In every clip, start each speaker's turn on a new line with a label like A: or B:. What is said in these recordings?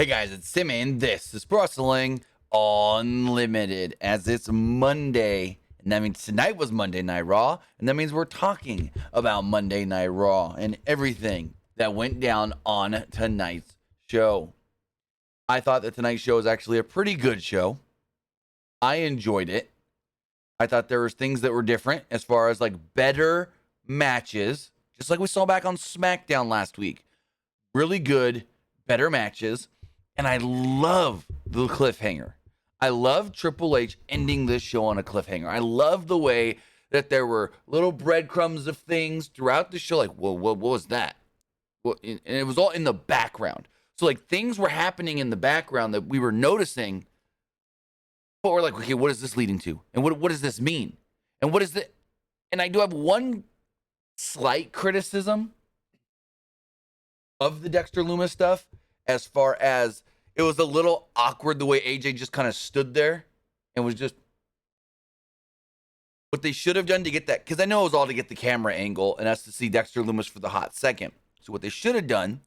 A: Hey guys, it's Timmy, and this is Pro Wrestling Unlimited, as it's Monday, and that means tonight was Monday Night Raw, and that means we're talking about Monday Night Raw and everything that went down on tonight's show. I thought that tonight's show was actually a pretty good show. I enjoyed it. I thought there was things that were different as far as like better matches, just like we saw back on SmackDown last week. Really good, better matches. And I love the cliffhanger. I love Triple H ending this show on a cliffhanger. I love the way that there were little breadcrumbs of things throughout the show. Like, well, what was that? And it was all in the background. So, like, things were happening in the background that we were noticing. But we're like, okay, what is this leading to? And what does this mean? And what is it? And I do have one slight criticism of the Dexter Lumis stuff, as far as it was a little awkward the way AJ just kind of stood there and was just what they should have done to get that, because I know it was all to get the camera angle and us to see Dexter Lumis for the hot second. So what they should have done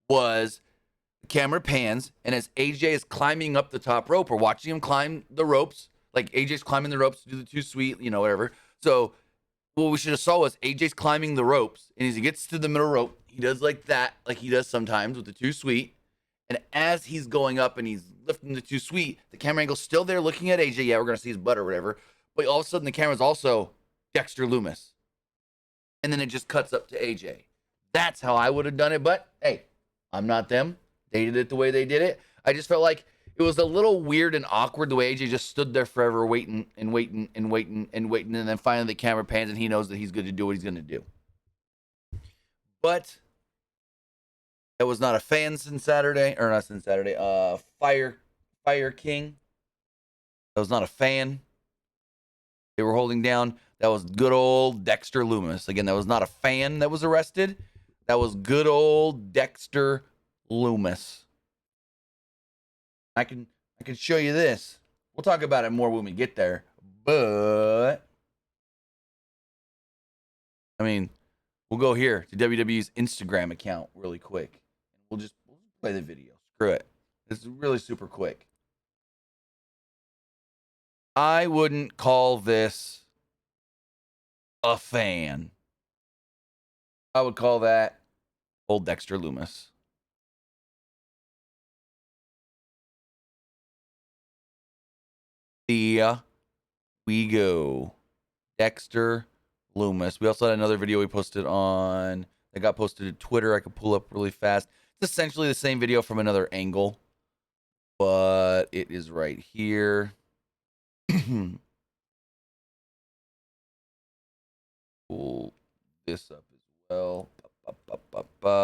A: was the camera pans, and as AJ is climbing up the top rope, or watching him climb the ropes, like AJ's climbing the ropes to do the too sweet, whatever. So what we should have saw was AJ's climbing the ropes, and as he gets to the middle rope, he does like that, like he does sometimes with the too sweet. And as he's going up and he's lifting the too sweet, the camera angle's still there looking at AJ. Yeah, we're going to see his butt or whatever. But all of a sudden, the camera's also Dexter Lumis. And then it just cuts up to AJ. That's how I would have done it. But, hey, I'm not them. They did it the way they did it. I just felt like it was a little weird and awkward the way AJ just stood there forever waiting and waiting and waiting and waiting. And then finally the camera pans and he knows that he's going to do what he's going to do. But that was not a fan since Saturday, or not since Saturday. Fire King. That was not a fan. They were holding down. That was good old Dexter Lumis. Again, that was not a fan that was arrested. That was good old Dexter Lumis. I can show you this. We'll talk about it more when we get there. But I mean, we'll go here to WWE's Instagram account really quick. We'll just play the video. Screw it. This is really super quick. I wouldn't call this a fan. I would call that old Dexter Lumis. Here we go. Dexter Lumis. We also had another video we posted on, that got posted to Twitter. I could pull up really fast. It's essentially the same video from another angle, but it is right here. Pull this up as well.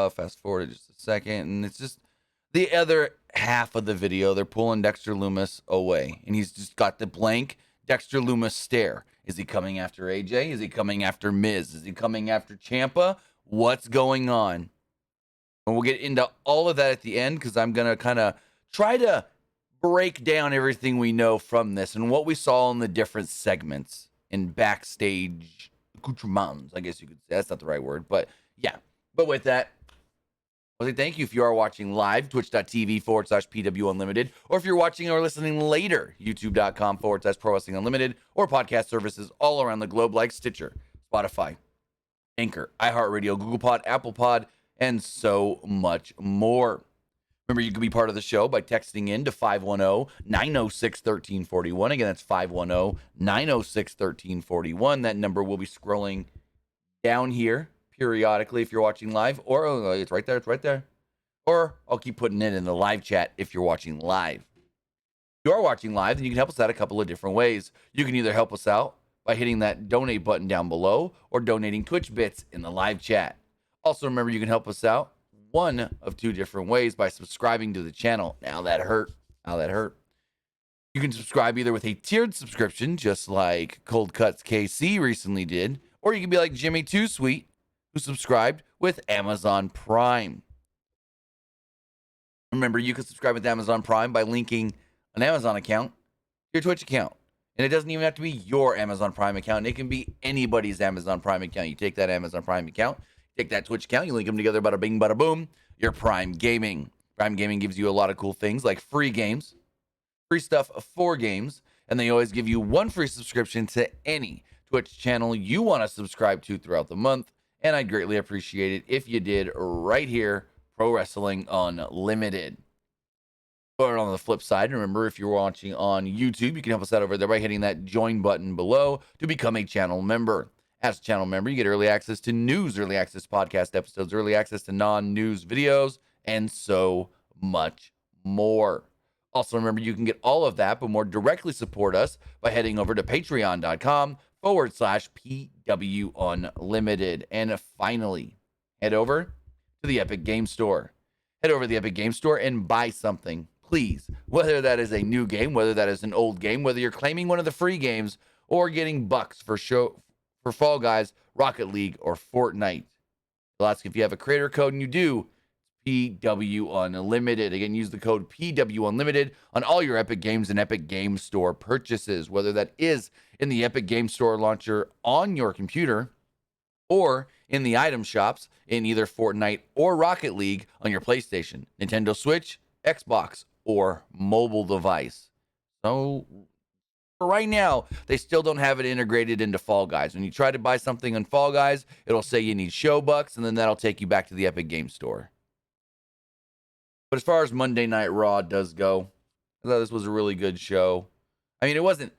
A: Fast forward just a second, and it's just the other half of the video. They're pulling Dexter Lumis away, and he's just got the blank Dexter Lumis stare. Is he coming after AJ? Is he coming after Miz? Is he coming after Ciampa? What's going on? And we'll get into all of that at the end, because I'm going to kind of try to break down everything we know from this and what we saw in the different segments and backstage accoutrements, I guess you could say. That's not the right word, but yeah. But with that, I'll say thank you if you are watching live, twitch.tv/PW Unlimited, or if you're watching or listening later, youtube.com/Pro Wrestling Unlimited, or podcast services all around the globe like Stitcher, Spotify, Anchor, iHeartRadio, Google Pod, Apple Pod, and so much more. Remember, you can be part of the show by texting in to 510-906-1341. Again, that's 510-906-1341. That number will be scrolling down here periodically if you're watching live, or it's right there, Or I'll keep putting it in the live chat if you're watching live. If you are watching live, then you can help us out a couple of different ways. You can either help us out by hitting that donate button down below, or donating Twitch bits in the live chat. Also, remember, you can help us out one of two different ways: by subscribing to the channel. Now that hurt. You can subscribe either with a tiered subscription, just like Cold Cuts KC recently did, or you can be like Jimmy Too Sweet, who subscribed with Amazon Prime. Remember, you can subscribe with Amazon Prime by linking an Amazon account to your Twitch account. And it doesn't even have to be your Amazon Prime account. It can be anybody's Amazon Prime account. You take that Amazon Prime account, take that Twitch account, you link them together, bada bing, bada boom, you're Prime Gaming. Prime Gaming gives you a lot of cool things like free games, free stuff for games, and they always give you one free subscription to any Twitch channel you want to subscribe to throughout the month. And I'd greatly appreciate it if you did right here, Pro Wrestling Unlimited. But on the flip side, remember, if you're watching on YouTube, you can help us out over there by hitting that join button below to become a channel member. As a channel member, you get early access to news, early access to podcast episodes, early access to non-news videos, and so much more. Also, remember, you can get all of that, but more directly support us by heading over to patreon.com/PW Unlimited. And finally, head over to the Epic Game Store. Head over to the Epic Game Store and buy something, please. Whether that is a new game, whether that is an old game, whether you're claiming one of the free games, or getting bucks for Fall Guys, Rocket League, or Fortnite. I'll ask if you have a creator code, and you do. PW Unlimited. Again, use the code PW Unlimited on all your Epic Games and Epic Game Store purchases, whether that is in the Epic Game Store launcher on your computer or in the item shops in either Fortnite or Rocket League on your PlayStation, Nintendo Switch, Xbox, or mobile device. So for right now, they still don't have it integrated into Fall Guys. When you try to buy something on Fall Guys, it'll say you need show bucks, and then that'll take you back to the Epic Game Store. But as far as Monday Night Raw does go, I thought this was a really good show. I mean, it wasn't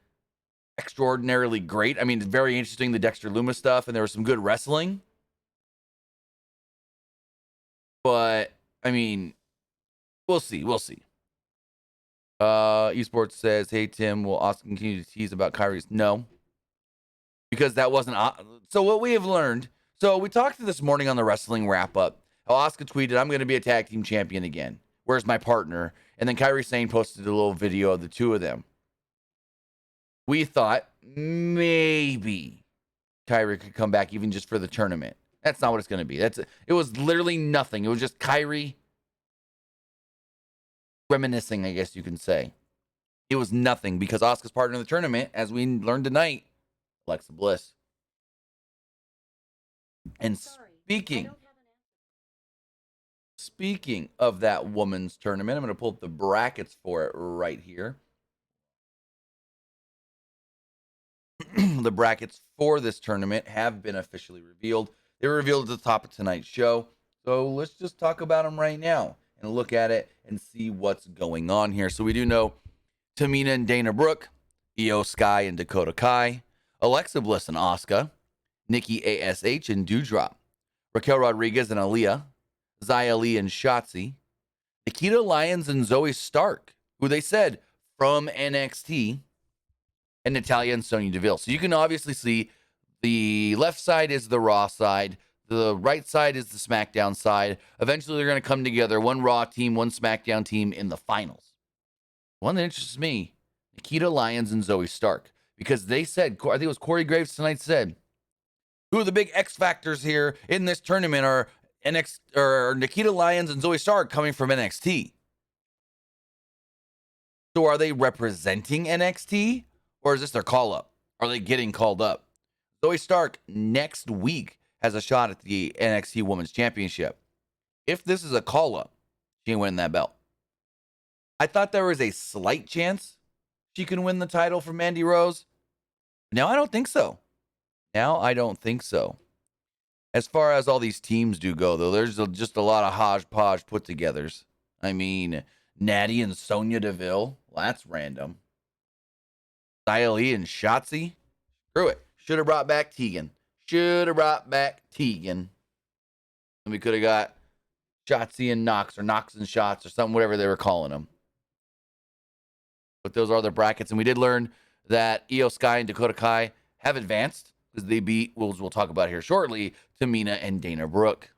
A: extraordinarily great. I mean, it's very interesting, the Dexter Lumis stuff, and there was some good wrestling. But, I mean, we'll see. Esports says, hey, Tim, will Austin continue to tease about Kyrie's? No. Because that wasn't... So what we have learned... So we talked this morning on the wrestling wrap-up. How Asuka tweeted, I'm going to be a tag team champion again. Where's my partner? And then Kairi Sane posted a little video of the two of them. We thought maybe Kairi could come back even just for the tournament. That's not what it's going to be. It was literally nothing. It was just Kairi reminiscing, I guess you can say. It was nothing because Asuka's partner in the tournament, as we learned tonight, Alexa Bliss. And Speaking of that woman's tournament, I'm going to pull up the brackets for it right here. The brackets for this tournament have been officially revealed. They were revealed at the top of tonight's show. So let's just talk about them right now and look at it and see what's going on here. So we do know Tamina and Dana Brooke, Io Sky and Dakota Kai, Alexa Bliss and Asuka, Nikki ASH and Doudrop, Raquel Rodriguez and Aaliyah, Xia Li and Shotzi, Nikita Lyons and Zoe Stark, who they said from NXT, and Natalya and Sonya Deville. So you can obviously see the left side is the Raw side, the right side is the SmackDown side. Eventually they're going to come together, one Raw team, one SmackDown team in the finals. One that interests me, Nikita Lyons and Zoe Stark, because they said, I think it was Corey Graves tonight said, who are the big X factors here in this tournament are Nikita Lyons and Zoe Stark coming from NXT. So are they representing NXT or is this their call up? Are they getting called up? Zoe Stark next week has a shot at the NXT Women's Championship. If this is a call up, she can win that belt. I thought there was a slight chance she can win the title from Mandy Rose. Now I don't think so. As far as all these teams do go, though, there's just a lot of hodgepodge put-togethers. I mean, Natty and Sonya Deville, well, that's random. Xia Li and Shotzi, screw it. Should have brought back Tegan. And we could have got Shotzi and Knox, or Knox and Shots, or something, whatever they were calling them. But those are the brackets, and we did learn that Io Sky and Dakota Kai have advanced, because they beat, we'll talk about here shortly, Tamina and Dana Brooke.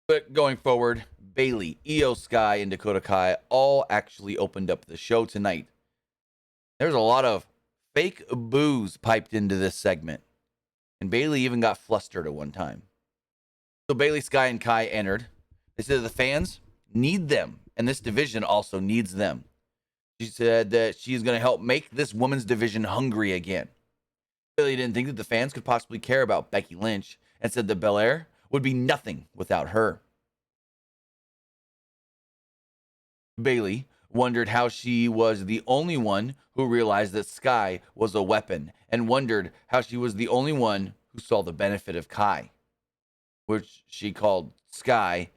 A: But going forward, Bayley, Io Sky, and Dakota Kai all actually opened up the show tonight. There's a lot of fake boos piped into this segment. And Bayley even got flustered at one time. So Bayley, Sky, and Kai entered. They said the fans need them, and this division also needs them. She said that she's going to help make this women's division hungry again. Bayley didn't think that the fans could possibly care about Becky Lynch and said that Belair would be nothing without her. Bayley wondered how she was the only one who realized that Sky was a weapon, and wondered how she was the only one who saw the benefit of Kai, which she called Sky,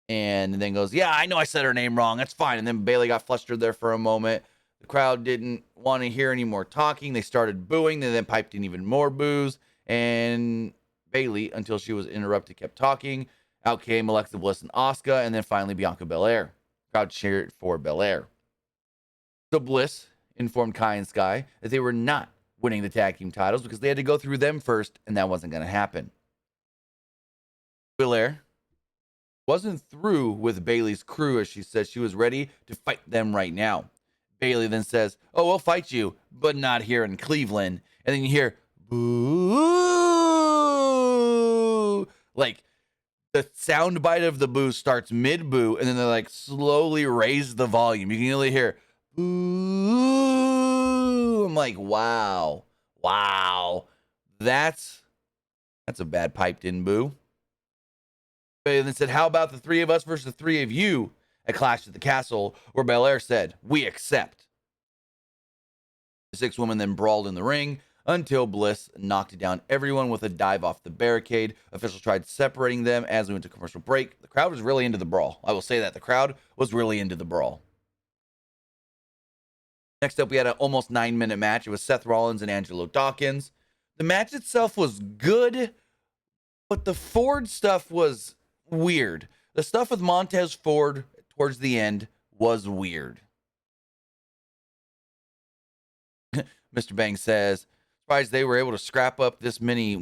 A: and then goes, yeah, I know I said her name wrong. That's fine. And then Bayley got flustered there for a moment. The crowd didn't want to hear any more talking. They started booing. They then piped in even more boos. And Bayley, until she was interrupted, kept talking. Out came Alexa Bliss and Asuka, and then finally Bianca Belair. Crowd cheered for Belair. So Bliss informed Kai and Sky that they were not winning the tag team titles because they had to go through them first, and that wasn't going to happen. Belair wasn't through with Bayley's crew, as she said she was ready to fight them right now. Bayley then says, oh, we'll fight you, but not here in Cleveland. And then you hear, boo. Like, the sound bite of the boo starts mid-boo, and then they like slowly raise the volume. You can really hear, boo. I'm like, wow. That's a bad piped-in boo. And then said, how about the three of us versus the three of you at Clash at the Castle, where Belair said, we accept. The six women then brawled in the ring until Bliss knocked down everyone with a dive off the barricade. Officials tried separating them as we went to commercial break. The crowd was really into the brawl. I will say that. The crowd was really into the brawl. Next up, we had an almost 9-minute match. It was Seth Rollins and Angelo Dawkins. The match itself was good, but the Ford stuff was weird. The stuff with Montez Ford towards the end was weird. Mr. Bang says, surprised they were able to scrap up these many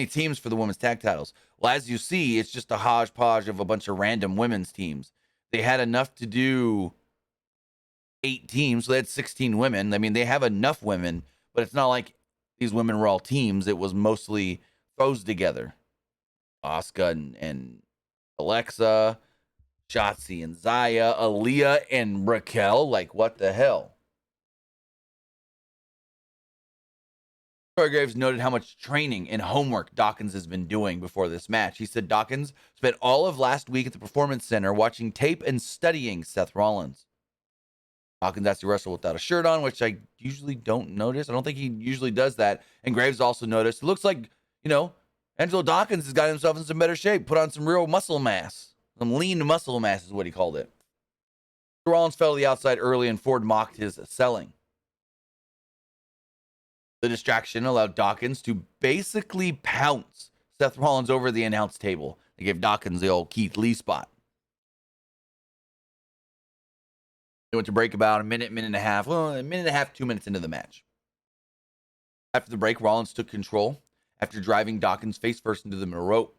A: teams for the women's tag titles. Well, as you see, it's just a hodgepodge of a bunch of random women's teams. They had enough to do 8 teams, so they had 16 women. I mean, they have enough women, but it's not like these women were all teams. It was mostly throws together. Asuka and Alexa, Shotzi and Zaya, Aaliyah and Raquel. Like, what the hell? Troy Graves noted how much training and homework Dawkins has been doing before this match. He said Dawkins spent all of last week at the Performance Center watching tape and studying Seth Rollins. Dawkins has to wrestle without a shirt on, which I usually don't notice. I don't think he usually does that. And Graves also noticed, it looks like, Angelo Dawkins has got himself in some better shape, put on some real muscle mass. Some lean muscle mass is what he called it. Rollins fell to the outside early, and Ford mocked his selling. The distraction allowed Dawkins to basically pounce Seth Rollins over the announce table. They gave Dawkins the old Keith Lee spot. They went to break about a minute and a half, 2 minutes into the match. After the break, Rollins took control after driving Dawkins face first into the middle rope.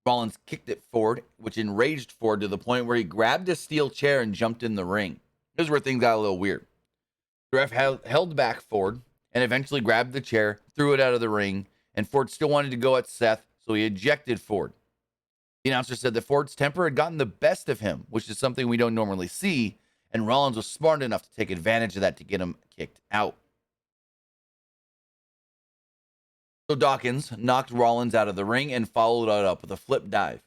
A: Rollins kicked at Ford, which enraged Ford to the point where he grabbed a steel chair and jumped in the ring. This is where things got a little weird. The ref held back Ford and eventually grabbed the chair, threw it out of the ring, and Ford still wanted to go at Seth, so he ejected Ford. The announcer said that Ford's temper had gotten the best of him, which is something we don't normally see, and Rollins was smart enough to take advantage of that to get him kicked out. So Dawkins knocked Rollins out of the ring and followed it up with a flip dive.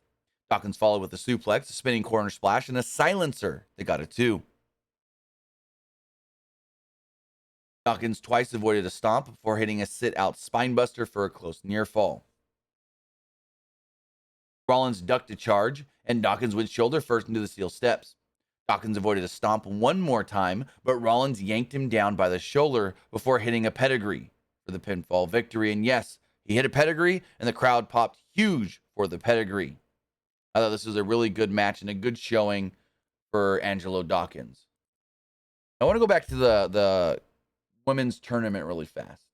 A: Dawkins followed with a suplex, a spinning corner splash, and a silencer that got a 2. Dawkins twice avoided a stomp before hitting a sit-out spinebuster for a close near fall. Rollins ducked a charge, and Dawkins went shoulder first into the steel steps. Dawkins avoided a stomp one more time, but Rollins yanked him down by the shoulder before hitting a pedigree for the pinfall victory. And yes, he hit a pedigree, and the crowd popped huge for the pedigree. I thought this was a really good match and a good showing for Angelo Dawkins. I want to go back to the women's tournament really fast.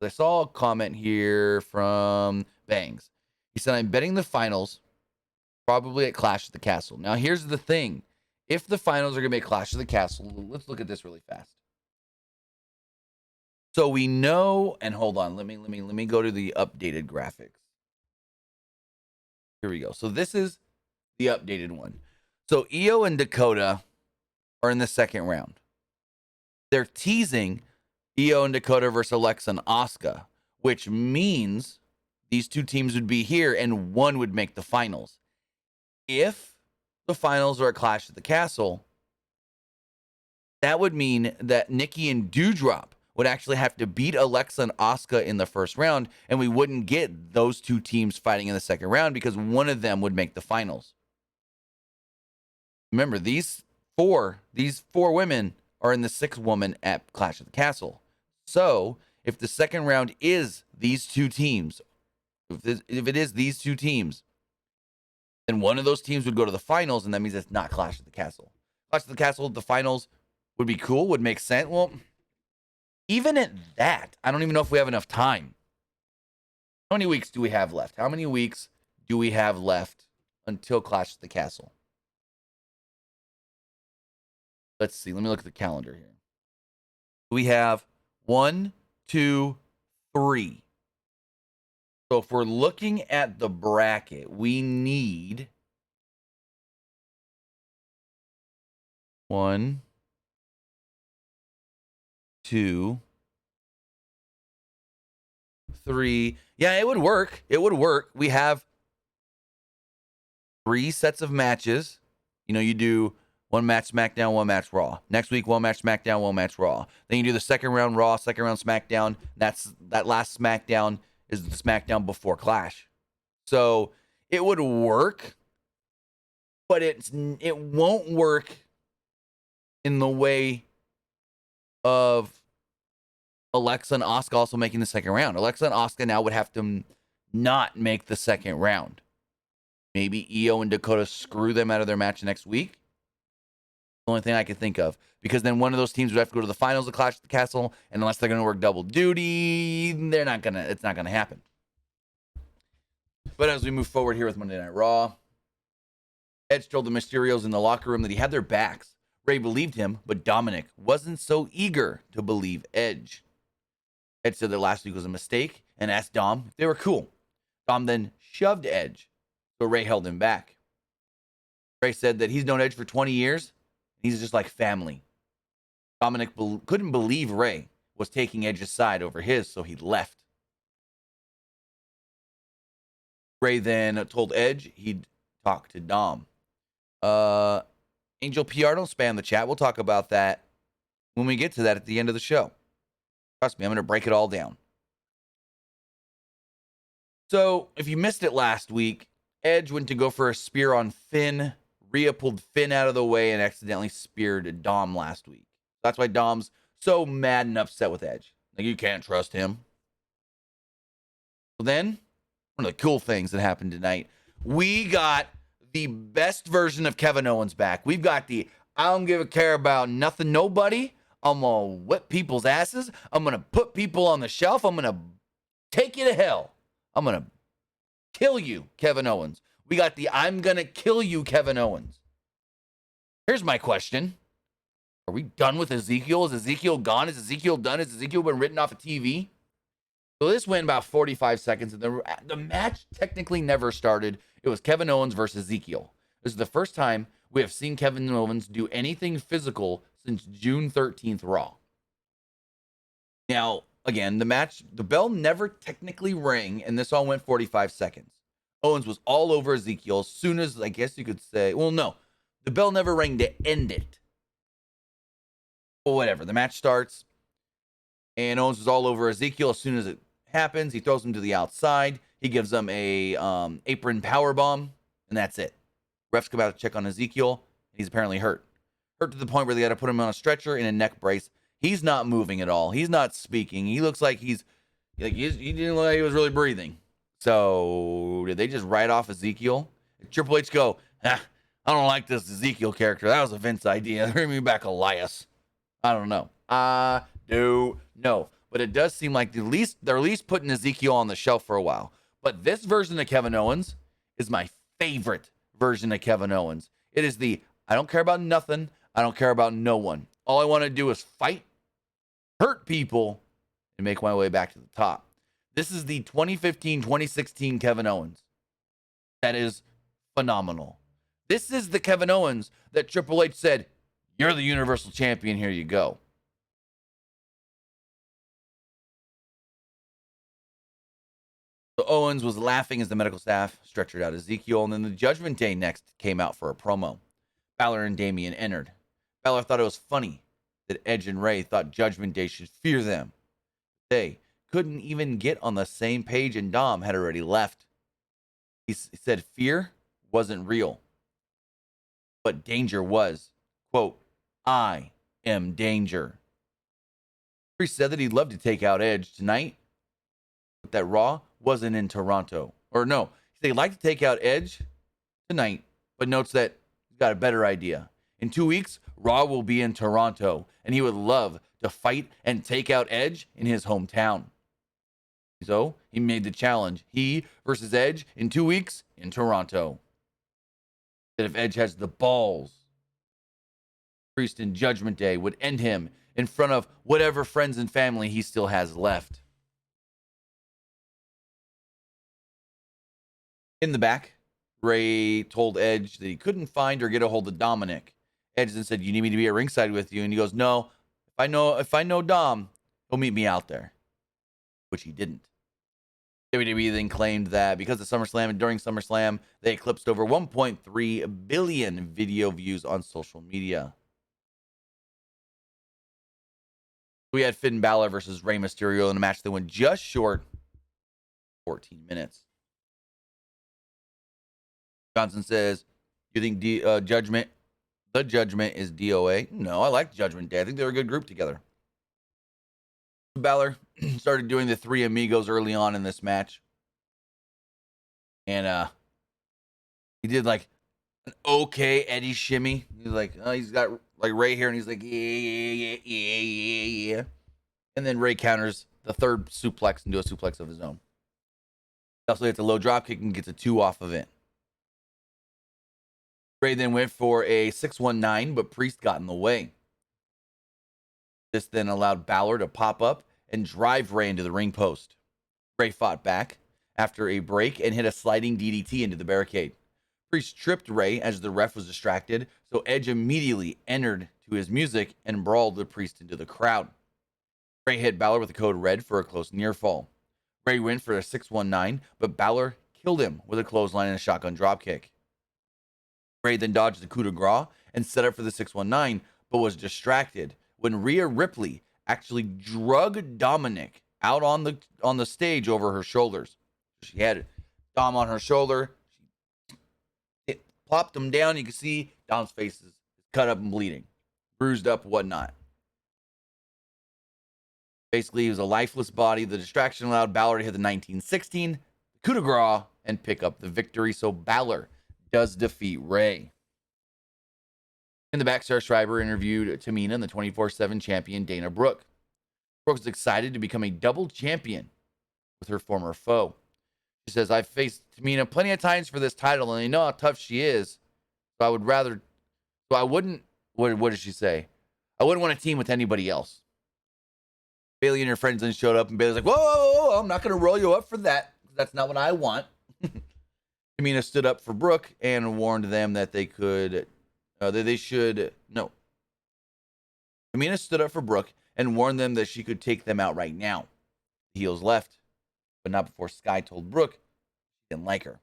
A: I saw a comment here from Bangs. He said, I'm betting the finals probably at Clash at the Castle. Now, here's the thing. If the finals are going to be at Clash of the Castle, let's look at this really fast. So we know, and hold on, let me go to the updated graphics. Here we go. So this is the updated one. So Io and Dakota are in the second round. They're teasing Io and Dakota versus Alexa and Asuka, which means these two teams would be here and one would make the finals. If the finals are a Clash at the Castle, that would mean that Nikki and Doudrop would actually have to beat Alexa and Asuka in the first round, and we wouldn't get those two teams fighting in the second round because one of them would make the finals. Remember, these four women are in the sixth woman at Clash of the Castle. So if the second round is these two teams, if it is these two teams, then one of those teams would go to the finals, and that means it's not Clash of the Castle. Clash of the Castle, the finals would be cool, would make sense. Well, even at that, I don't even know if we have enough time. How many weeks do we have left? How many weeks do we have left until Clash of the Castle? Let's see. Let me look at the calendar here. We have 1, 2, 3. So if we're looking at the bracket, we need 1, 2, 3. Yeah, it would work. It would work. We have 3 sets of matches. You know, you do one match SmackDown, one match Raw. Next week, one match SmackDown, one match Raw. Then you do the second round Raw, second round SmackDown. That last SmackDown is the SmackDown before Clash. So it would work, but it won't work in the way of Alexa and Asuka also making the second round. Alexa and Asuka now would have to not make the second round. Maybe Io and Dakota screw them out of their match next week. The only thing I could think of. Because then one of those teams would have to go to the finals of Clash at the Castle, and unless they're going to work double duty, it's not going to happen. But as we move forward here with Monday Night Raw, Edge told the Mysterios in the locker room that he had their backs. Ray believed him, but Dominic wasn't so eager to believe Edge. Edge said that last week was a mistake and asked Dom if they were cool. Dom then shoved Edge, so Ray held him back. Ray said that he's known Edge for 20 years. He's just like family. Dominic couldn't believe Ray was taking Edge's side over his, so he left. Ray then told Edge he'd talk to Dom. Angel PR, don't spam the chat. We'll talk about that when we get to that at the end of the show. Trust me, I'm going to break it all down. So, if you missed it last week, Edge went to go for a spear on Finn. Rhea pulled Finn out of the way and accidentally speared Dom last week. That's why Dom's so mad and upset with Edge. Like, you can't trust him. So then, one of the cool things that happened tonight, we got the best version of Kevin Owens back. We've got the I don't give a care about nothing, nobody. I'm going to whip people's asses. I'm going to put people on the shelf. I'm going to take you to hell. I'm going to kill you, Kevin Owens. We got the I'm going to kill you, Kevin Owens. Here's my question. Are we done with Ezekiel? Is Ezekiel gone? Is Ezekiel done? Has Ezekiel been written off of TV? So this went about 45 seconds, and the match technically never started. It was Kevin Owens versus Ezekiel. This is the first time we have seen Kevin Owens do anything physical since June 13th Raw. Now, again, the bell never technically rang, and this all went 45 seconds. Owens was all over Ezekiel as soon as, I guess you could say, well, no, the bell never rang to end it. Well, whatever. The match starts, and Owens was all over Ezekiel as soon as it happens. He throws him to the outside. He gives him a apron power bomb, and that's it. Refs come out to check on Ezekiel. He's apparently hurt. Hurt to the point where they got to put him on a stretcher in a neck brace. He's not moving at all. He's not speaking. He looks like he didn't look like he was really breathing. So did they just write off Ezekiel? Did Triple H go, I don't like this Ezekiel character. That was a Vince idea. Bring me back Elias. I don't know. I do know. But it does seem like they're at least putting Ezekiel on the shelf for a while. But this version of Kevin Owens is my favorite version of Kevin Owens. It is the I don't care about nothing. I don't care about no one. All I want to do is fight, hurt people, and make my way back to the top. This is the 2015-2016 Kevin Owens. That is phenomenal. This is the Kevin Owens that Triple H said, you're the Universal Champion, here you go. So Owens was laughing as the medical staff stretchered out Ezekiel, and then the Judgment Day next came out for a promo. Balor and Damian entered. Balor thought it was funny that Edge and Ray thought Judgment Day should fear them. They couldn't even get on the same page, and Dom had already left. He said fear wasn't real, but danger was. Quote, I am danger. Priest said that he'd love to take out Edge tonight, but that Raw wasn't in Toronto. Or no, he said he'd like to take out Edge tonight, but notes that he's got a better idea. In 2 weeks, Raw will be in Toronto, and he would love to fight and take out Edge in his hometown. So he made the challenge. He versus Edge in 2 weeks in Toronto. That if Edge has the balls, Priest in Judgment Day would end him in front of whatever friends and family he still has left. In the back, Ray told Edge that he couldn't find or get a hold of Dominic. Edge then said, you need me to be at ringside with you? And he goes, no, if I know Dom, he'll meet me out there. Which he didn't. WWE then claimed that because of SummerSlam and during SummerSlam, they eclipsed over 1.3 billion video views on social media. We had Finn Balor versus Rey Mysterio in a match that went just short 14 minutes. Johnson says, you think the Judgment is DOA? No, I like Judgment Day. I think they're a good group together. Balor started doing the Three Amigos early on in this match. And he did like an okay Eddie shimmy. He's like, oh, he's got like Ray here, and he's like, yeah. And then Ray counters the third suplex into a suplex of his own. He also hits a low drop kick and gets a 2 off of it. Ray then went for a 619, but Priest got in the way. This then allowed Balor to pop up and drive Ray into the ring post. Ray fought back after a break and hit a sliding DDT into the barricade. Priest tripped Ray as the ref was distracted, so Edge immediately entered to his music and brawled the Priest into the crowd. Ray hit Balor with a code red for a close near fall. Ray went for a 619, but Balor killed him with a clothesline and a shotgun dropkick. Ray then dodged the coup de grace and set up for the 619, but was distracted when Rhea Ripley actually drug Dominic out on the stage over her shoulders. She had Dom on her shoulder. She plopped him down. You can see Dom's face is cut up and bleeding, bruised up, whatnot. Basically, he was a lifeless body. The distraction allowed Balor to hit the 1916, the coup de grace, and pick up the victory. So Balor does defeat Ray. In the back, Sarah Schreiber interviewed Tamina and the 24/7 champion Dana Brooke. Brooke is excited to become a double champion with her former foe. She says, I've faced Tamina plenty of times for this title, and I know how tough she is. So I wouldn't, what did she say? I wouldn't want to team with anybody else. Bayley and her friends then showed up, and Bayley's like, whoa, I'm not going to roll you up for that. That's not what I want. Tamina stood up for Brooke and warned them that Tamina stood up for Brooke and warned them that she could take them out right now. The heels left, but not before Sky told Brooke she didn't like her.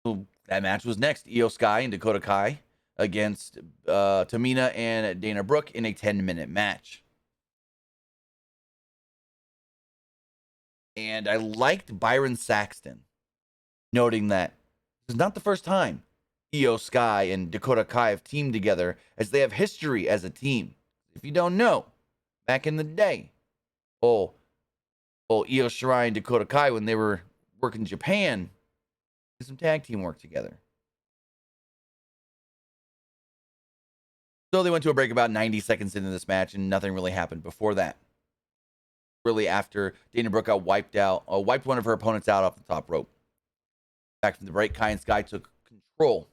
A: So that match was next. Io Sky and Dakota Kai against Tamina and Dana Brooke in a 10-minute match. And I liked Byron Saxton noting that this is not the first time Io Sky and Dakota Kai have teamed together, as they have history as a team. If you don't know, back in the day, Io Shirai and Dakota Kai, when they were working in Japan, did some tag team work together. So they went to a break about 90 seconds into this match, and nothing really happened before that. Really, after Dana Brooke wiped one of her opponents out off the top rope. Back from the break, Kai and Sky took control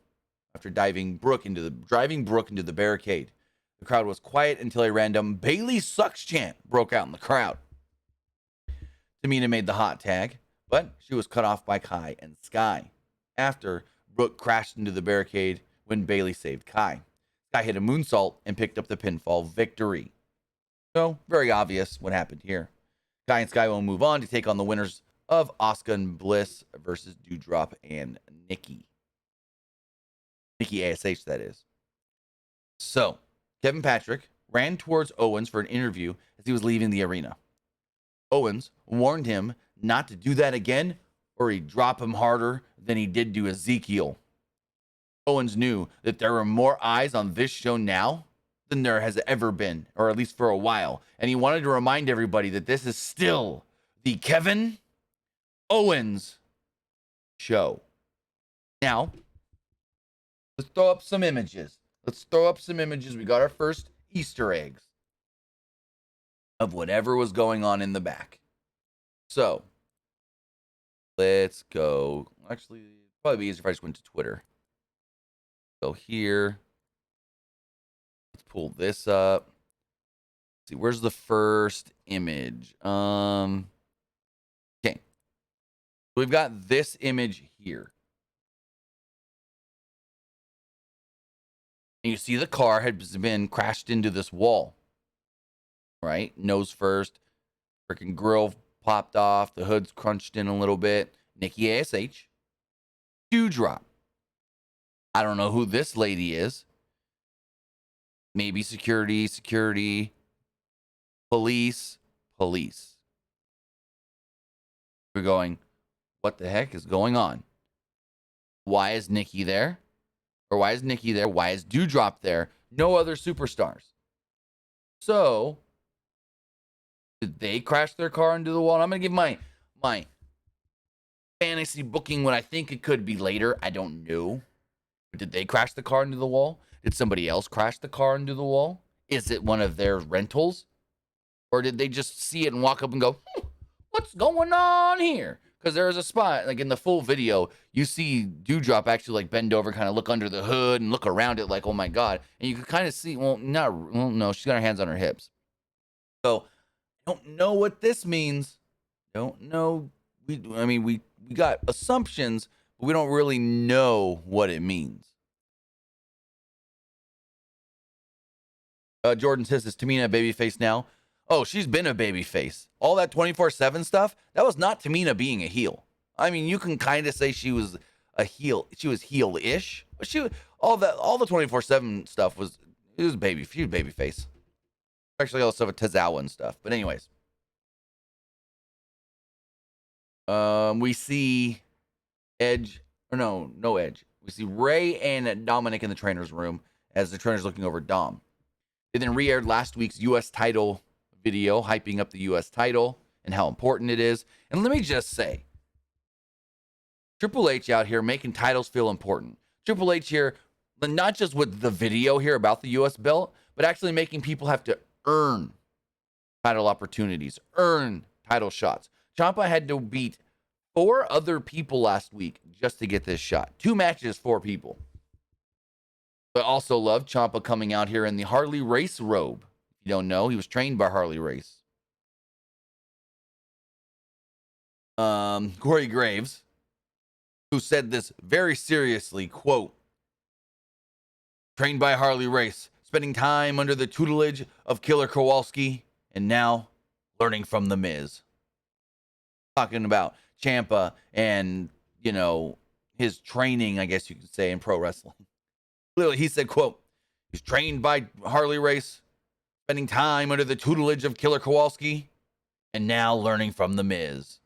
A: after driving Brooke into the barricade. The crowd was quiet until a random Bayley sucks chant broke out in the crowd. Tamina made the hot tag, but she was cut off by Kai and Sky after Brooke crashed into the barricade when Bayley saved Kai. Sky hit a moonsault and picked up the pinfall victory. So, very obvious what happened here. Kai and Sky will move on to take on the winners of Asuka and Bliss versus Doudrop and Nikki. Nikki ASH, that is. So, Kevin Patrick ran towards Owens for an interview as he was leaving the arena. Owens warned him not to do that again or he'd drop him harder than he did to Ezekiel. Owens knew that there were more eyes on this show now than there has ever been, or at least for a while. And he wanted to remind everybody that this is still the Kevin Owens show. Now, let's throw up some images. We got our first Easter eggs of whatever was going on in the back. So, let's go. Actually, it'd probably be easier if I just went to Twitter. Go here. Let's pull this up. Let's see, where's the first image? Okay. We've got this image here. And you see the car has been crashed into this wall. Right? Nose first. Freaking grill popped off. The hood's crunched in a little bit. Nikki ASH. Doudrop. I don't know who this lady is. Maybe security. Police. We're going, what the heck is going on? Why is Nikki there? Or why is Nikki there? Why is Doudrop there? No other superstars. So, did they crash their car into the wall? And I'm going to give my fantasy booking what I think it could be later. I don't know. Did they crash the car into the wall? Did somebody else crash the car into the wall? Is it one of their rentals? Or did they just see it and walk up and go, what's going on here? Because there is a spot, like in the full video, you see Doudrop actually like bend over, kind of look under the hood and look around it like, oh my God. And you can kind of see, no, she's got her hands on her hips. So, I don't know what this means. Don't know. We got assumptions, but we don't really know what it means. Jordan says, is Tamina a babyface now? Oh, she's been a babyface. All that 24/7 stuff, that was not Tamina being a heel. I mean, you can kind of say she was a heel. She was heel-ish. But all the 24/7 stuff she was babyface. Actually, also a Tazawa and stuff. But anyways. We see Edge, or no Edge. We see Ray and Dominic in the trainer's room as the trainer's looking over Dom. They then re-aired last week's U.S. title video, hyping up the U.S. title and how important it is. And let me just say, Triple H out here making titles feel important. Triple H here, not just with the video here about the U.S. belt, but actually making people have to earn title opportunities, earn title shots. Ciampa had to beat 4 other people last week just to get this shot. 2 matches, 4 people. But also love Ciampa coming out here in the Harley Race robe. If you don't know, he was trained by Harley Race. Corey Graves, who said this very seriously, quote, trained by Harley Race, spending time under the tutelage of Killer Kowalski, and now learning from The Miz. Talking about Ciampa and, his training, I guess you could say, in pro wrestling. Literally, he said, quote, he's trained by Harley Race, spending time under the tutelage of Killer Kowalski, and now learning from The Miz.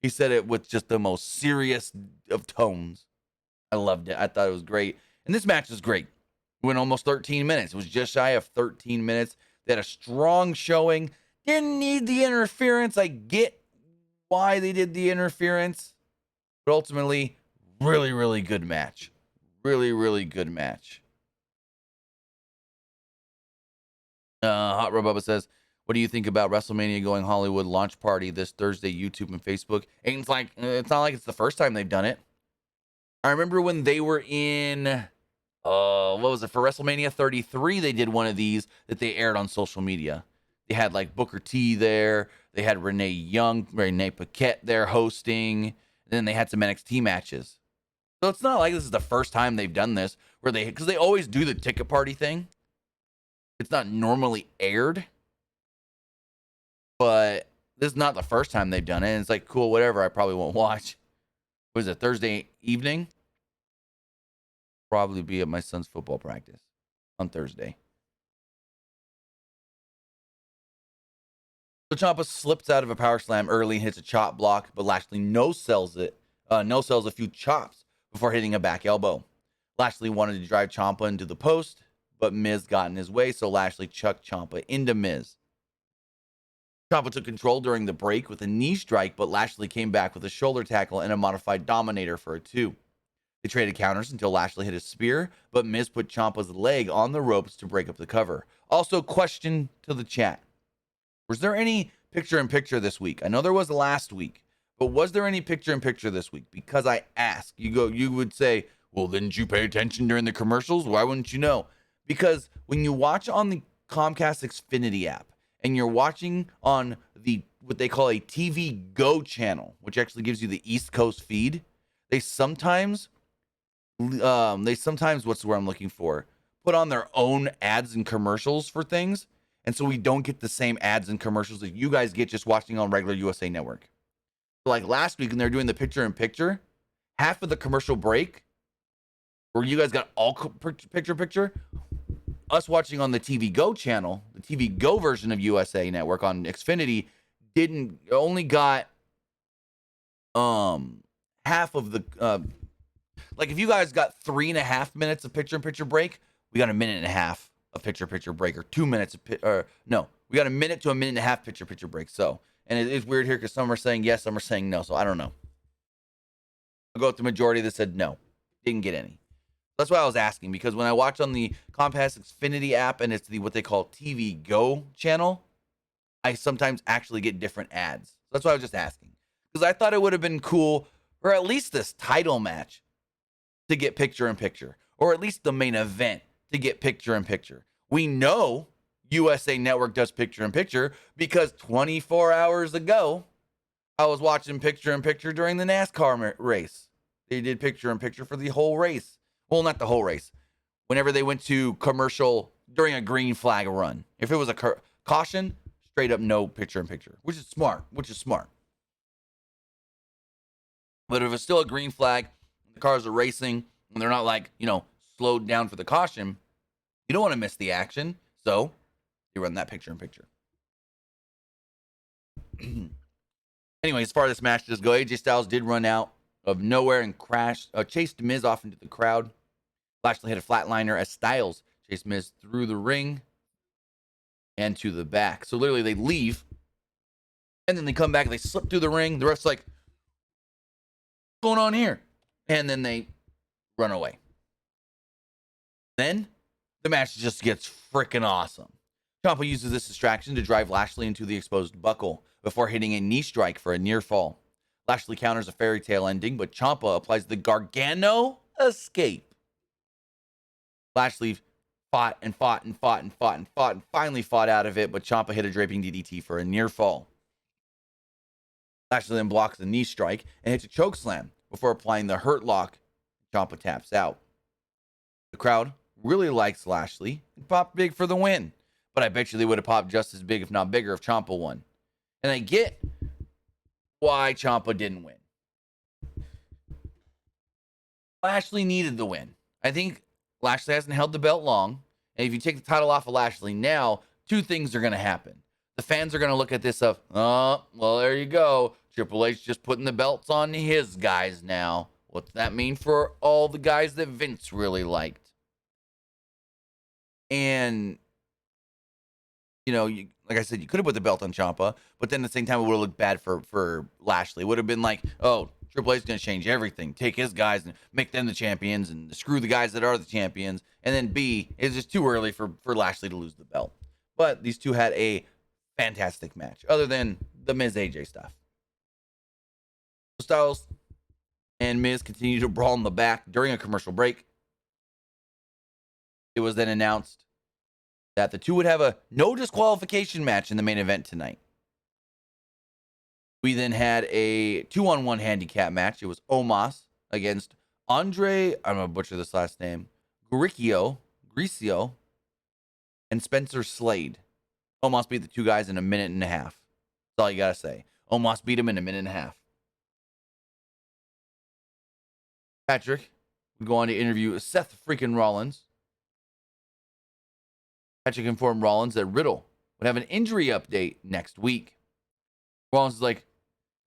A: He said it with just the most serious of tones. I loved it. I thought it was great. And this match was great. It went almost 13 minutes. It was just shy of 13 minutes. They had a strong showing. Didn't need the interference. I get why they did the interference. But ultimately, really, really good match. Really, really good match. Hot Rub Bubba says, what do you think about WrestleMania going Hollywood launch party this Thursday, YouTube and Facebook? And it's not like it's the first time they've done it. I remember when they were in, what was it, for WrestleMania 33, they did one of these that they aired on social media. They had like Booker T there. They had Renee Paquette there hosting. And then they had some NXT matches. So it's not like this is the first time they've done this, because they always do the ticket party thing. It's not normally aired, but This is not the first time they've done it. And it's like, cool, whatever. I probably won't watch. Was it Thursday evening? Probably be at my son's football practice on Thursday. So Ciampa slips out of a power slam early and hits a chop block, but Lashley no-sells a few chops before hitting a back elbow. Lashley wanted to drive Ciampa into the post, but Miz got in his way, so Lashley chucked Ciampa into Miz. Ciampa took control during the break with a knee strike, but Lashley came back with a shoulder tackle and a modified Dominator for a 2. They traded counters until Lashley hit a spear, but Miz put Ciampa's leg on the ropes to break up the cover. Also, question to the chat. Was there any picture-in-picture this week? I know there was last week, but was there any picture-in-picture this week? Because I asked. You would say, well, didn't you pay attention during the commercials? Why wouldn't you know? Because when you watch on the Comcast Xfinity app, and you're watching on the what they call a TV Go channel, which actually gives you the East Coast feed, they sometimes what's the word I'm looking for? Put on their own ads and commercials for things, and so we don't get the same ads and commercials that you guys get just watching on regular USA Network. Like last week when they're doing the picture-in-picture, half of the commercial break, where you guys got all picture-in-picture, us watching on the TV Go channel, the TV Go version of USA Network on Xfinity, only got half of the like if you guys got 3.5 minutes of picture-in-picture break, we got a minute and a half of picture-in-picture break, or 2 minutes we got a minute to a minute and a half picture-in-picture break. So, and it's weird here because some are saying yes, some are saying no. So I don't know. I'll go with the majority that said no, didn't get any. That's why I was asking, because when I watch on the Comcast Xfinity app and it's what they call TV Go channel, I sometimes actually get different ads. That's why I was just asking, because I thought it would have been cool for at least this title match to get picture-in-picture, or at least the main event to get picture-in-picture. We know USA Network does picture-in-picture because 24 hours ago, I was watching picture-in-picture during the NASCAR race. They did picture-in-picture for the whole race. Well, not the whole race. Whenever they went to commercial during a green flag run. If it was a caution, straight up no picture-in-picture, which is smart. But if it's still a green flag, the cars are racing, and they're not like, slowed down for the caution, you don't want to miss the action. So you run that picture-in-picture. Anyway, as far as this match does go, AJ Styles did run out of nowhere and chased Miz off into the crowd. Lashley hit a flatliner as Styles chased Miz through the ring and to the back. So literally they leave, and then they come back and they slip through the ring. The ref's like, what's going on here? And then they run away. Then the match just gets freaking awesome. Ciampa uses this distraction to drive Lashley into the exposed buckle before hitting a knee strike for a near fall. Lashley counters a fairy tale ending, but Ciampa applies the Gargano escape. Lashley fought and finally fought out of it, but Ciampa hit a draping DDT for a near fall. Lashley then blocks the knee strike and hits a choke slam before applying the hurt lock. Ciampa taps out. The crowd really likes Lashley and popped big for the win, but I bet you they would have popped just as big, if not bigger, if Ciampa won. And I get why Ciampa didn't win. Lashley needed the win. I think Lashley hasn't held the belt long, and if you take the title off of Lashley now, two things are going to happen. The fans are going to look at this of, oh, well, there you go. Triple H just putting the belts on his guys now. What's that mean for all the guys that Vince really liked? And, like I said, you could have put the belt on Ciampa, but then at the same time, it would have looked bad for Lashley. It would have been like, oh, Triple H is going to change everything. Take his guys and make them the champions and screw the guys that are the champions. And then B, it's just too early for Lashley to lose the belt. But these two had a fantastic match, other than the Miz AJ stuff. Styles and Miz continue to brawl in the back during a commercial break. It was then announced that the two would have a no disqualification match in the main event tonight. We then had a 2-on-1 handicap match. It was Omos against Andre, I'm going to butcher this last name, Grecio, and Spencer Slade. Omos beat the two guys in a minute and a half. That's all you got to say. Omos beat him in a minute and a half. Patrick would go on to interview Seth freaking Rollins. Patrick informed Rollins that Riddle would have an injury update next week. Rollins is like,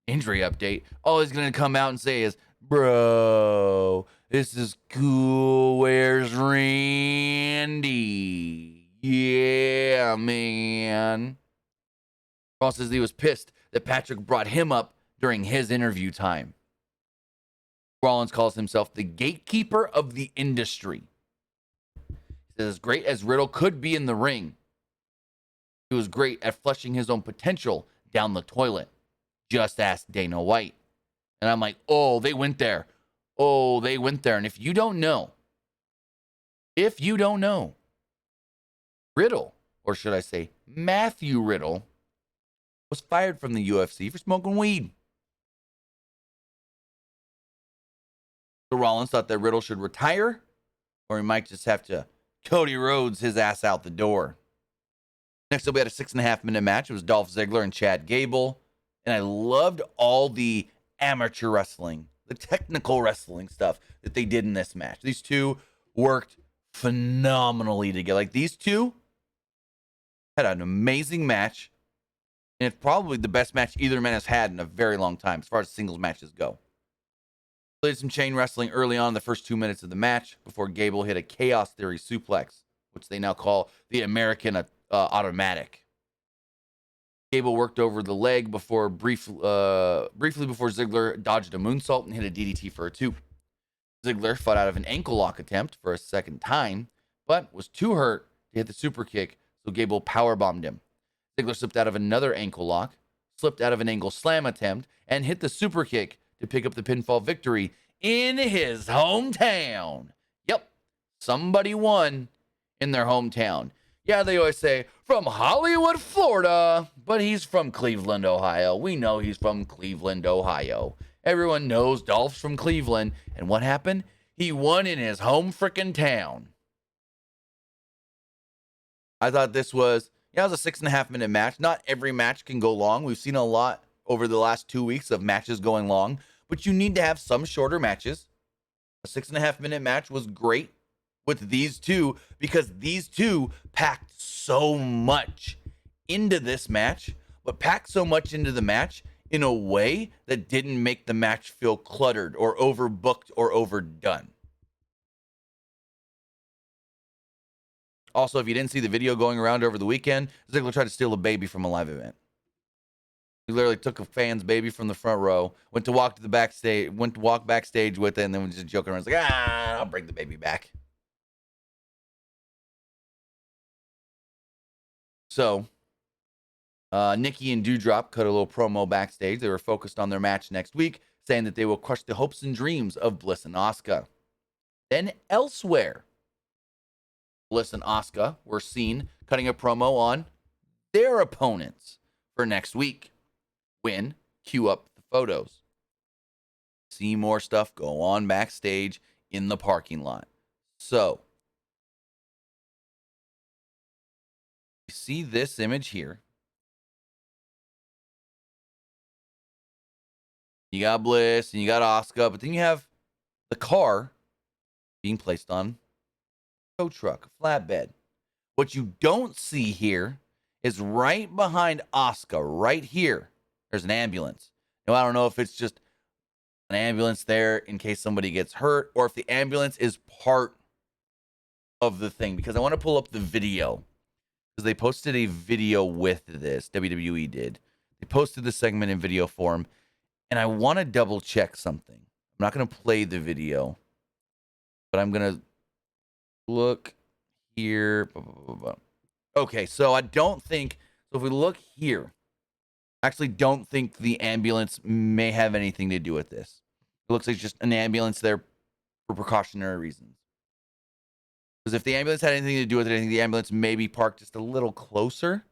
A: injury update? All he's going to come out and say is, bro, this is cool. Where's Randy? Yeah, man. Rollins says he was pissed that Patrick brought him up during his interview time. Rollins calls himself the gatekeeper of the industry. He says, as great as Riddle could be in the ring, he was great at flushing his own potential down the toilet. Just ask Dana White. And I'm like, oh, they went there. Oh, they went there. And if you don't know, Riddle, or should I say Matthew Riddle, was fired from the UFC for smoking weed. So Rollins thought that Riddle should retire, or he might just have to Cody Rhodes his ass out the door. Next up, we had a 6.5-minute match. It was Dolph Ziggler and Chad Gable. And I loved all the amateur wrestling, the technical wrestling stuff that they did in this match. These two worked phenomenally together. Like, these two had an amazing match. And it's probably the best match either man has had in a very long time as far as singles matches go. They did some chain wrestling early on in the first 2 minutes of the match before Gable hit a Chaos Theory suplex, which they now call the American Automatic. Gable worked over the leg before briefly before Ziggler dodged a moonsault and hit a DDT for a 2. Ziggler fought out of an ankle lock attempt for a second time, but was too hurt to hit the super kick, so Gable powerbombed him. Ziggler slipped out of another ankle lock, slipped out of an angle slam attempt, and hit the super kick to pick up the pinfall victory in his hometown. Yep, somebody won in their hometown. Yeah, they always say, from Hollywood, Florida, but he's from Cleveland, Ohio. We know he's from Cleveland, Ohio. Everyone knows Dolph's from Cleveland. And what happened? He won in his home frickin' town. I thought this was, it was a 6.5-minute match. Not every match can go long. We've seen a lot over the last 2 weeks of matches going long, but you need to have some shorter matches. A 6.5-minute match was great with these two because these two packed so much into this match, but packed so much into the match in a way that didn't make the match feel cluttered or overbooked or overdone. Also, if you didn't see the video going around over the weekend, Ziggler tried to steal a baby from a live event. He literally took a fan's baby from the front row, went to walk backstage with it, and then was just joking around. He's like, I'll bring the baby back. So, Nikki and Doudrop cut a little promo backstage. They were focused on their match next week, saying that they will crush the hopes and dreams of Bliss and Asuka. Then elsewhere, Bliss and Asuka were seen cutting a promo on their opponents for next week. When, cue up the photos. See more stuff go on backstage in the parking lot. So, you see this image here. You got Bliss and you got Asuka, but then you have the car being placed on a tow truck, a flatbed. What you don't see here is right behind Asuka, right here, there's an ambulance. Now, I don't know if it's just an ambulance there in case somebody gets hurt or if the ambulance is part of the thing, because I want to pull up the video because they posted a video with this. WWE did. They posted the segment in video form, and I want to double check something. I'm not going to play the video, but I'm going to look here. Okay, so I don't think, so if we look here, I actually don't think the ambulance may have anything to do with this. It looks like just an ambulance there for precautionary reasons. Because if the ambulance had anything to do with it, I think the ambulance may be parked just a little closer.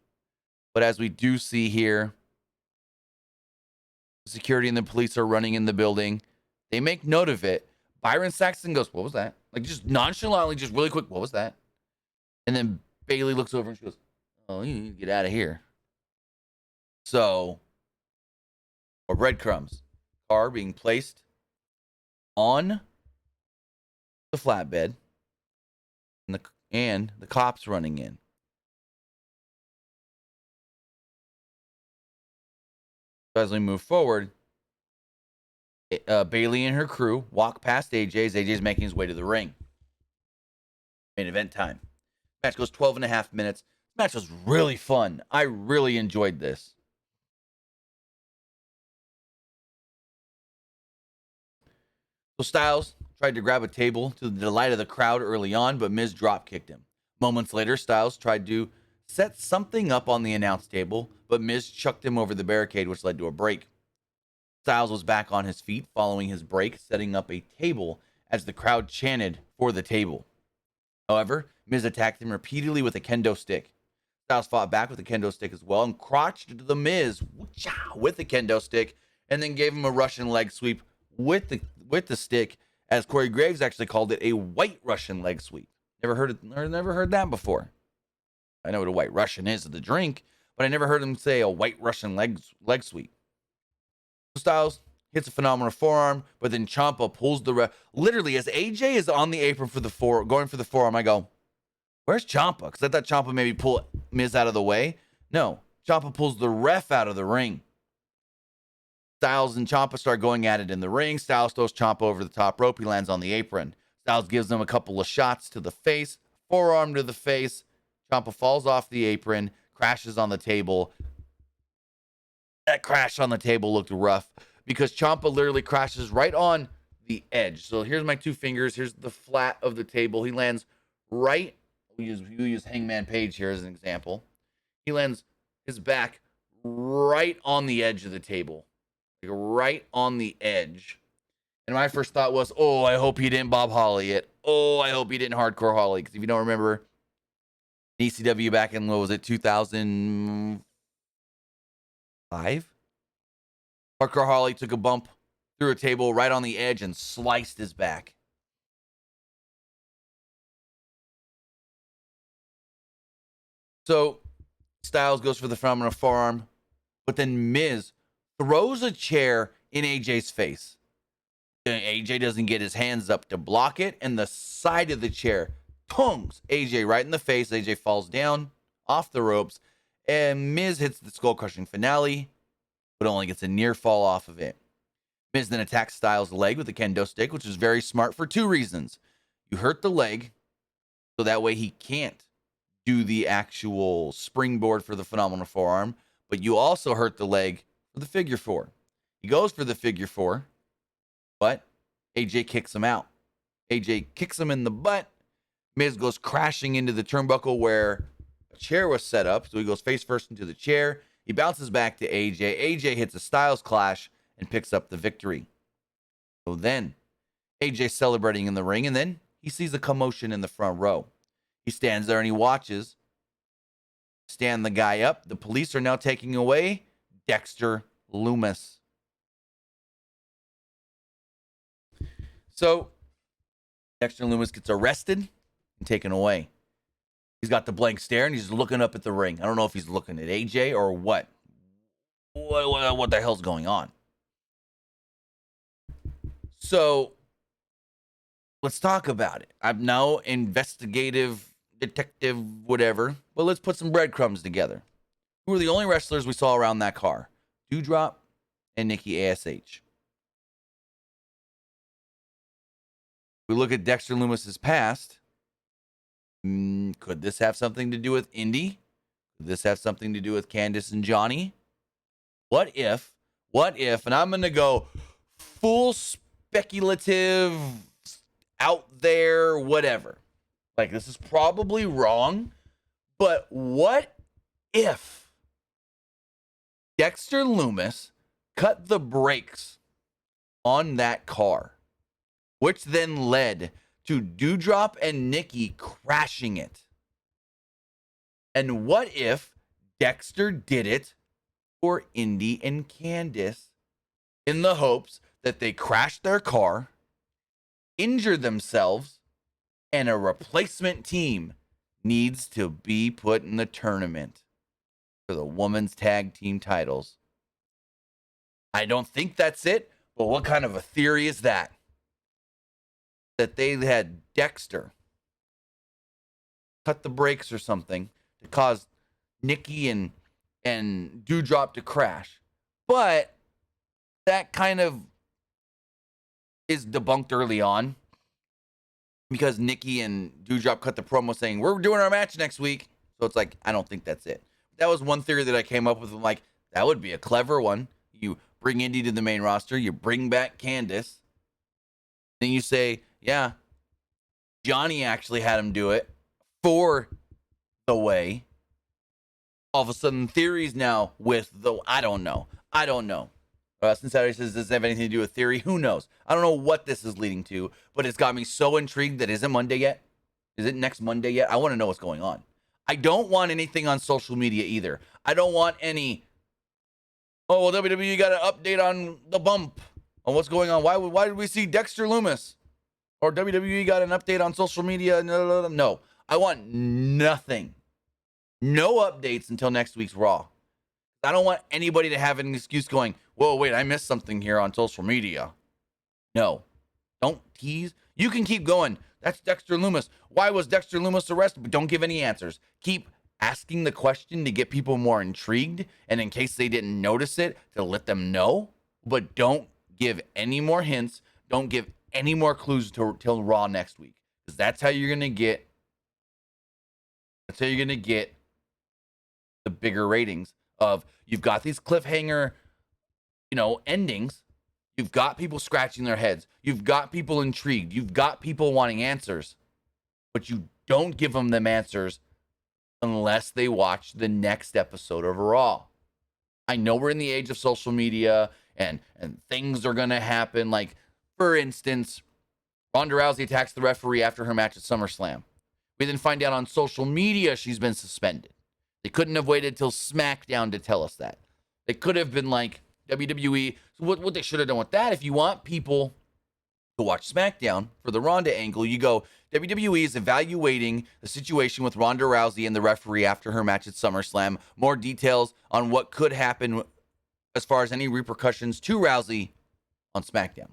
A: But as we do see here, the security and the police are running in the building. They make note of it. Byron Saxton goes, what was that? Like, just nonchalantly, just really quick, what was that? And then Bayley looks over and she goes, oh, you need to get out of here. So or breadcrumbs. Car being placed on the flatbed and the cops running in. So as we move forward, Bailey and her crew walk past AJ as AJ's making his way to the ring. Main event time. Match goes 12 and a half minutes. This match was really fun. I really enjoyed this. So Styles tried to grab a table to the delight of the crowd early on, but Miz drop kicked him. Moments later, Styles tried to set something up on the announce table, but Miz chucked him over the barricade, which led to a break. Styles was back on his feet following his break, setting up a table as the crowd chanted for the table. However, Miz attacked him repeatedly with a kendo stick. Styles fought back with a kendo stick as well and crotched the Miz with the kendo stick, and then gave him a Russian leg sweep with the stick, as Corey Graves actually called it a white Russian leg sweep. Never heard that before. I know what a white Russian is, the drink, but I never heard him say a white Russian leg sweep. Styles hits a phenomenal forearm, but then Ciampa pulls the literally as AJ is on the apron going for the forearm. I go, where's Ciampa? Because I thought Ciampa maybe pull Miz out of the way. No, Ciampa pulls the ref out of the ring. Styles and Ciampa start going at it in the ring. Styles throws Ciampa over the top rope. He lands on the apron. Styles gives him a couple of shots to the face, forearm to the face. Ciampa falls off the apron, crashes on the table. That crash on the table looked rough because Ciampa literally crashes right on the edge. So here's my two fingers. Here's the flat of the table. He lands right. We use Hangman Page here as an example. He lands his back right on the edge of the table, like right on the edge. And my first thought was, oh, I hope he didn't Bob Holly it. Oh, I hope he didn't Hardcore Holly. Because if you don't remember, ECW back in, what was it, 2005? Hardcore Holly took a bump through a table right on the edge and sliced his back. So Styles goes for the phenomenal forearm, but then Miz throws a chair in AJ's face. AJ doesn't get his hands up to block it, and the side of the chair tongs AJ right in the face. AJ falls down off the ropes, and Miz hits the skull-crushing finale, but only gets a near fall off of it. Miz then attacks Styles' leg with a kendo stick, which is very smart for two reasons. You hurt the leg, so that way he can't do the actual springboard for the phenomenal forearm, but you also hurt the leg for the figure four. He goes for the figure four, but AJ kicks him out. AJ kicks him in the butt. Miz goes crashing into the turnbuckle where a chair was set up, so he goes face first into the chair. He bounces back to AJ. AJ hits a Styles clash and picks up the victory. So then, AJ celebrating in the ring, and then he sees a commotion in the front row. He stands there and he watches. Stand the guy up. The police are now taking away Dexter Lumis. So, Dexter Lumis gets arrested and taken away. He's got the blank stare and he's looking up at the ring. I don't know if he's looking at AJ or what. What the hell's going on? So, let's talk about it. I'm no investigative detective, whatever, but let's put some breadcrumbs together. Who are the only wrestlers we saw around that car? Doudrop and Nikki ASH. We look at Dexter Lumis's past. Could this have something to do with Indy? Could this have something to do with Candice and Johnny? What if, and I'm going to go full speculative, out there, whatever. Like, this is probably wrong, but what if Dexter Lumis cut the brakes on that car, which then led to Doudrop and Nikki crashing it? And what if Dexter did it for Indy and Candice in the hopes that they crashed their car, injure themselves, and a replacement team needs to be put in the tournament for the women's tag team titles? I don't think that's it, but what kind of a theory is that? That they had Dexter cut the brakes or something to cause Nikki and Doudrop to crash. But that kind of is debunked early on because Nikki and Doudrop cut the promo saying, we're doing our match next week. So it's like, I don't think that's it. That was one theory that I came up with. I'm like, that would be a clever one. You bring Indy to the main roster. You bring back Candice. Then you say, yeah, Johnny actually had him do it for the way. All of a sudden, theories now with the, I don't know. Since Saturday says, does it have anything to do with theory? Who knows? I don't know what this is leading to, but it's got me so intrigued that is it Monday yet? Is it next Monday yet? I want to know what's going on. I don't want anything on social media either. I don't want any, oh, well, WWE got an update on the bump, on what's going on. Why did we see Dexter Lumis? Or WWE got an update on social media? No. I want nothing. No updates until next week's Raw. I don't want anybody to have an excuse going, whoa, wait, I missed something here on social media. No. Don't tease. You can keep going. That's Dexter Lumis. Why was Dexter Lumis arrested? But don't give any answers. Keep asking the question to get people more intrigued, and in case they didn't notice it, to let them know. But don't give any more hints. Don't give any more clues till Raw next week. Because that's how you're going to get. That's how you're going to get the bigger ratings of, you've got these cliffhanger, endings. You've got people scratching their heads. You've got people intrigued. You've got people wanting answers, but you don't give them answers unless they watch the next episode of Raw. I know we're in the age of social media and things are going to happen. Like, for instance, Ronda Rousey attacks the referee after her match at SummerSlam. We then find out on social media she's been suspended. They couldn't have waited till SmackDown to tell us that. They could have been like, WWE. So what they should have done with that, if you want people to watch SmackDown for the Ronda angle, you go, WWE is evaluating the situation with Ronda Rousey and the referee after her match at SummerSlam. More details on what could happen as far as any repercussions to Rousey on SmackDown.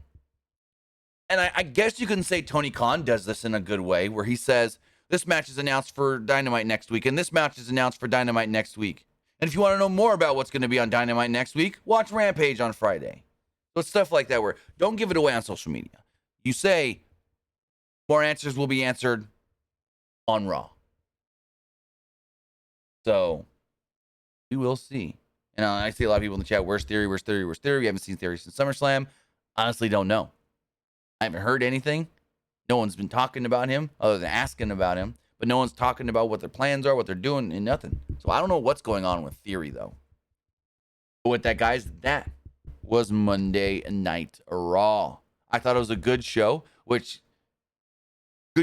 A: And I guess you can say Tony Khan does this in a good way, where he says, this match is announced for Dynamite next week, and this match is announced for Dynamite next week. And if you want to know more about what's going to be on Dynamite next week, watch Rampage on Friday. So it's stuff like that where don't give it away on social media. You say more answers will be answered on Raw. So we will see. And I see a lot of people in the chat, where's Theory? We haven't seen Theory since SummerSlam. Honestly, don't know. I haven't heard anything. No one's been talking about him other than asking about him. But no one's talking about what their plans are, what they're doing, and nothing. So I don't know what's going on with Theory, though. But with that, guys, that was Monday Night Raw. I thought it was a good show, good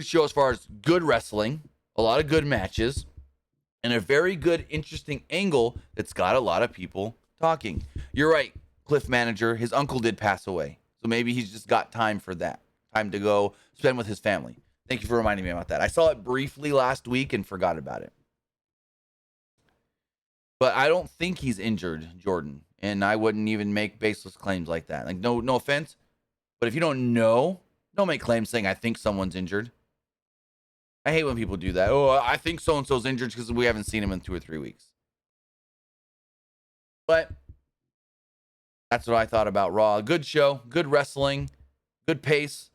A: show as far as good wrestling, a lot of good matches, and a very good, interesting angle that's got a lot of people talking. You're right, Cliff Manager, his uncle did pass away. So maybe he's just got time for that. Time to go spend with his family. Thank you for reminding me about that. I saw it briefly last week and forgot about it. But I don't think he's injured, Jordan. And I wouldn't even make baseless claims like that. Like, no offense. But if you don't know, don't make claims saying, I think someone's injured. I hate when people do that. Oh, I think so-and-so's injured because we haven't seen him in 2 or 3 weeks. But that's what I thought about Raw. Good show, good wrestling, good pace.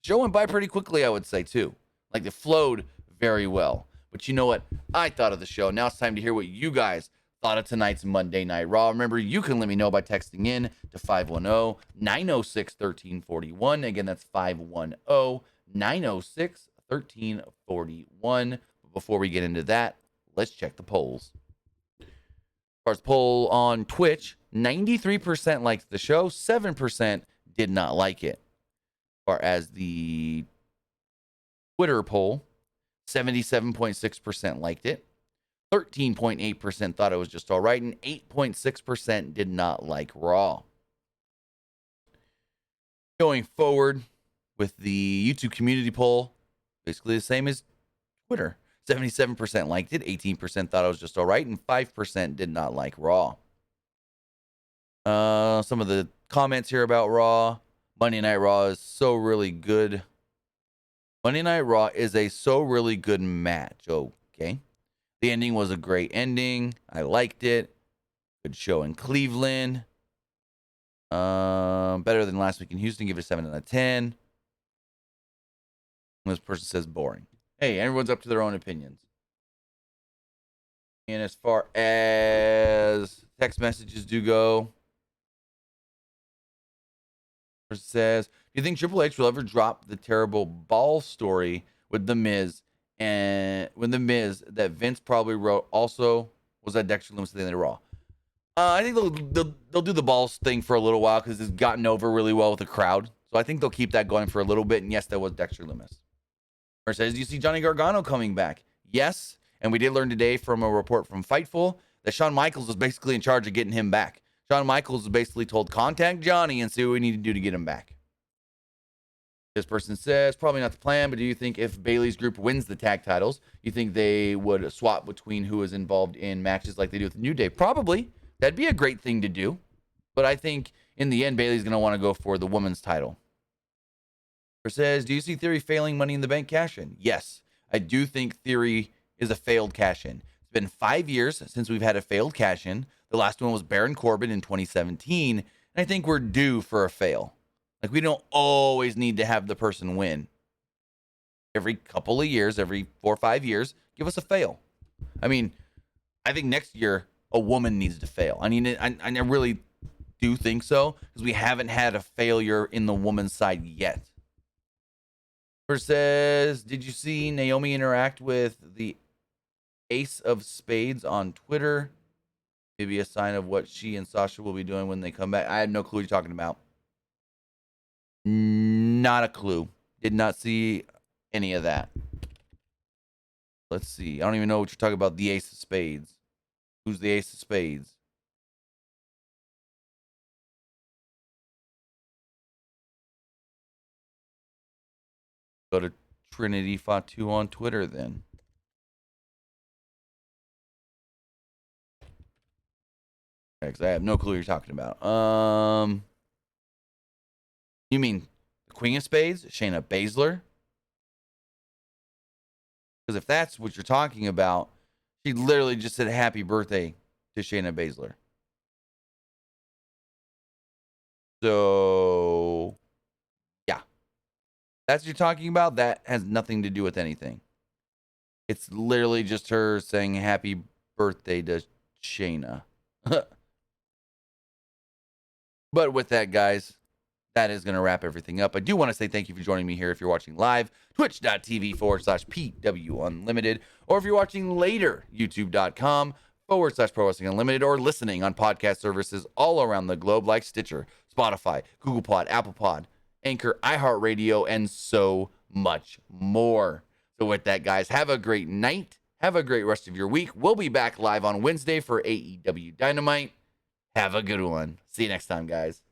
A: Show went by pretty quickly, I would say, too. Like, it flowed very well. But you know what I thought of the show. Now it's time to hear what you guys thought of tonight's Monday Night Raw. Remember, you can let me know by texting in to 510-906-1341. Again, that's 510-906-1341. But before we get into that, let's check the polls. As far as poll on Twitch, 93% liked the show, 7% did not like it. As far as the Twitter poll, 77.6% liked it, 13.8% thought it was just all right, and 8.6% did not like Raw. Going forward with the YouTube community poll, basically the same as Twitter. 77% liked it, 18% thought it was just all right, and 5% did not like Raw. Some of the comments here about Raw. Monday Night Raw is so really good. Monday Night Raw is a so really good match. Okay. The ending was a great ending. I liked it. Good show in Cleveland. Better than last week in Houston. Give it a 7 out of 10. This person says boring. Hey, everyone's up to their own opinions. And as far as text messages do go, person says, do you think Triple H will ever drop the terrible ball story with The Miz and when The Miz that Vince probably wrote also was that Dexter Lumis at the end of Raw? I think they'll do the balls thing for a little while because it's gotten over really well with the crowd. So I think they'll keep that going for a little bit. And yes, that was Dexter Lumis. Or says, do you see Johnny Gargano coming back? Yes. And we did learn today from a report from Fightful that Shawn Michaels was basically in charge of getting him back. Shawn Michaels was basically told, contact Johnny and see what we need to do to get him back. This person says, probably not the plan, but do you think if Bayley's group wins the tag titles, you think they would swap between who is involved in matches like they do with the New Day? Probably. That'd be a great thing to do. But I think in the end, Bayley's going to want to go for the women's title. Or says, do you see Theory failing Money in the Bank cash-in? Yes. I do think Theory is a failed cash-in. It's been 5 years since we've had a failed cash-in. The last one was Baron Corbin in 2017. And I think we're due for a fail. Like, we don't always need to have the person win. Every couple of years, every 4 or 5 years, give us a fail. I mean, I think next year a woman needs to fail. I mean, I really do think so because we haven't had a failure in the woman's side yet. First says, did you see Naomi interact with the Ace of Spades on Twitter? Maybe a sign of what she and Sasha will be doing when they come back. I had no clue what you're talking about. Not a clue. Did not see any of that. Let's see. I don't even know what you're talking about. The Ace of Spades. Who's the Ace of Spades? Go to Trinity Fatu on Twitter then. Because I have no clue what you're talking about. You mean the Queen of Spades, Shayna Baszler? Because if that's what you're talking about, she literally just said happy birthday to Shayna Baszler. So, yeah. That's what you're talking about? That has nothing to do with anything. It's literally just her saying happy birthday to Shayna. But with that, guys, that is going to wrap everything up. I do want to say thank you for joining me here. If you're watching live, twitch.tv/PW Unlimited, or if you're watching later, youtube.com/Pro Wrestling Unlimited, or listening on podcast services all around the globe like Stitcher, Spotify, Google Pod, Apple Pod, Anchor, iHeartRadio, and so much more. So with that, guys, have a great night. Have a great rest of your week. We'll be back live on Wednesday for AEW Dynamite. Have a good one. See you next time, guys.